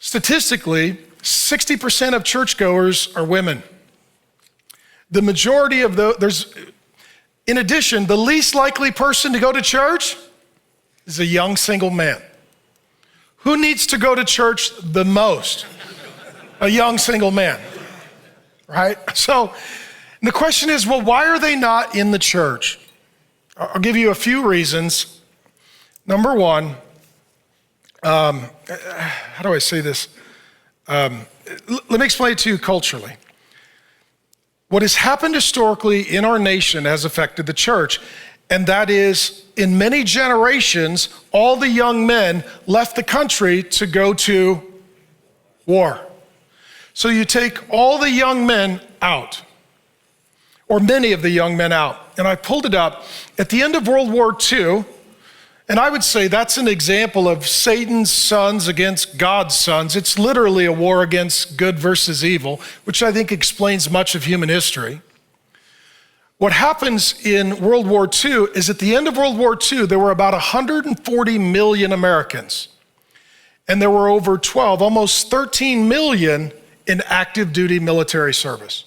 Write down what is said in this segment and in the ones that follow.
Statistically, 60% of churchgoers are women. The majority of in addition, the least likely person to go to church is a young single man. Who needs to go to church the most? A young single man, right? So the question is, well, why are they not in the church? I'll give you a few reasons. Number one, how do I say this? Let me explain it to you culturally. What has happened historically in our nation has affected the church, and that is, in many generations, all the young men left the country to go to war. So you take all the young men out, or many of the young men out, and I pulled it up. At the end of World War II, and I would say that's an example of Satan's sons against God's sons. It's literally a war against good versus evil, which I think explains much of human history. What happens in World War II is at the end of World War II, there were about 140 million Americans. And there were over almost 13 million in active duty military service.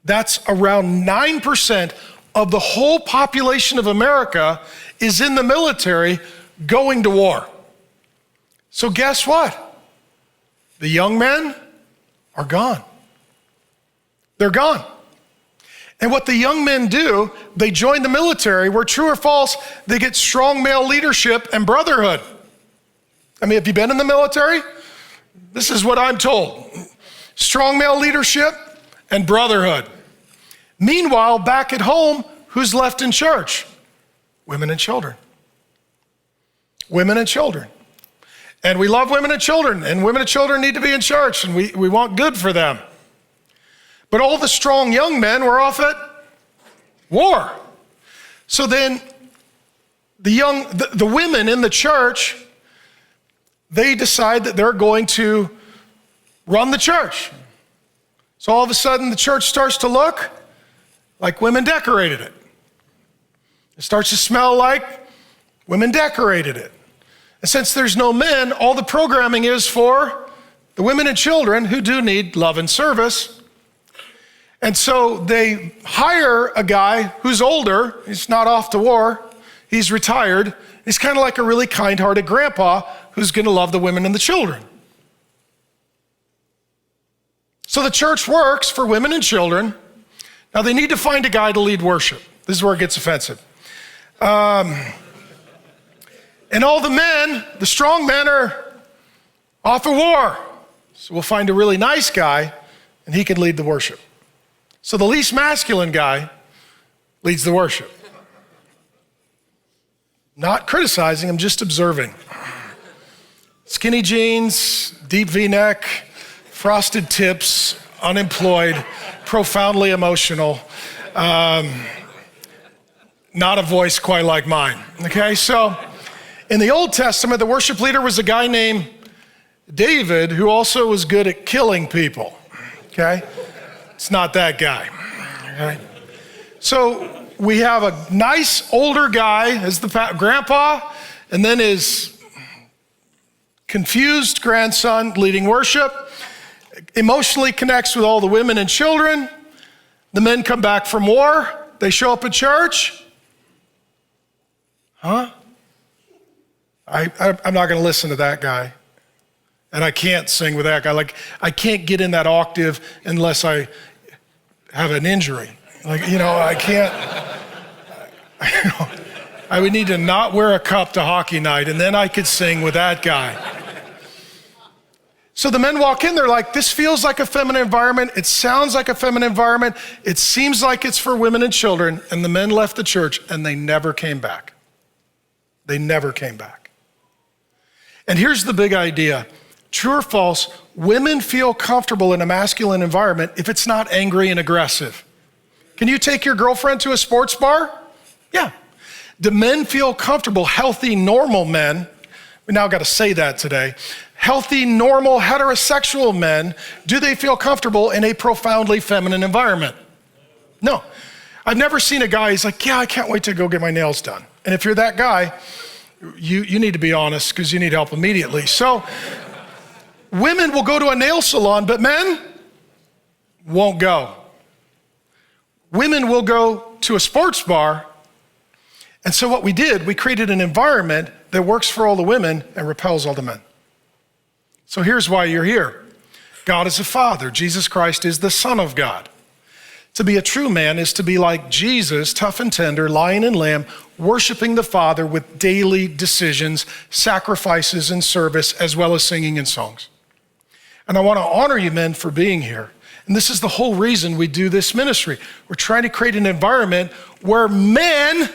That's around 9% of the whole population of America is in the military going to war. So guess what? The young men are gone. They're gone. And what the young men do, they join the military, where true or false, they get strong male leadership and brotherhood. I mean, have you been in the military? This is what I'm told. Strong male leadership and brotherhood. Meanwhile, back at home, who's left in church? Women and children. Women and children. And we love women and children need to be in church, and we want good for them. But all the strong young men were off at war. So then the women in the church, they decide that they're going to run the church. So all of a sudden the church starts to look like women decorated it. It starts to smell like women decorated it. And since there's no men, all the programming is for the women and children who do need love and service. And so they hire a guy who's older. He's not off to war. He's retired. He's kind of like a really kind-hearted grandpa who's going to love the women and the children. So the church works for women and children. Now they need to find a guy to lead worship. This is where it gets offensive. And all the men, the strong men, are off at war. So we'll find a really nice guy, and he can lead the worship. So the least masculine guy leads the worship. Not criticizing, I'm just observing. Skinny jeans, deep V-neck, frosted tips, unemployed, profoundly emotional. Not a voice quite like mine, okay? So in the Old Testament, the worship leader was a guy named David, who also was good at killing people, okay? It's not that guy, okay? So we have a nice older guy as the grandpa, and then his confused grandson leading worship, emotionally connects with all the women and children. The men come back from war. They show up at church. Huh? I'm not going to listen to that guy. And I can't sing with that guy. Like, I can't get in that octave unless I have an injury. Like, I can't. I would need to not wear a cup to hockey night, and then I could sing with that guy. So the men walk in, they're like, this feels like a feminine environment. It sounds like a feminine environment. It seems like it's for women and children. And the men left the church, and they never came back. They never came back. And here's the big idea. True or false, women feel comfortable in a masculine environment if it's not angry and aggressive. Can you take your girlfriend to a sports bar? Yeah. Do men feel comfortable, healthy, normal men? We now got to say that today. Healthy, normal, heterosexual men, do they feel comfortable in a profoundly feminine environment? No. I've never seen a guy who's like, yeah, I can't wait to go get my nails done. And if you're that guy, you need to be honest because you need help immediately. So Women will go to a nail salon, but men won't go. Women will go to a sports bar. And so what we did, we created an environment that works for all the women and repels all the men. So here's why you're here. God is a father. Jesus Christ is the Son of God. To be a true man is to be like Jesus, tough and tender, lion and lamb, worshiping the Father with daily decisions, sacrifices, and service, as well as singing and songs. And I want to honor you men for being here. And this is the whole reason we do this ministry. We're trying to create an environment where men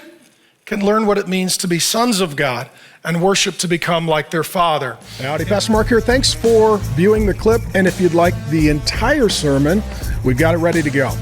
can learn what it means to be sons of God and worship to become like their Father. Howdy, Pastor Mark here. Thanks for viewing the clip. And if you'd like the entire sermon, we've got it ready to go.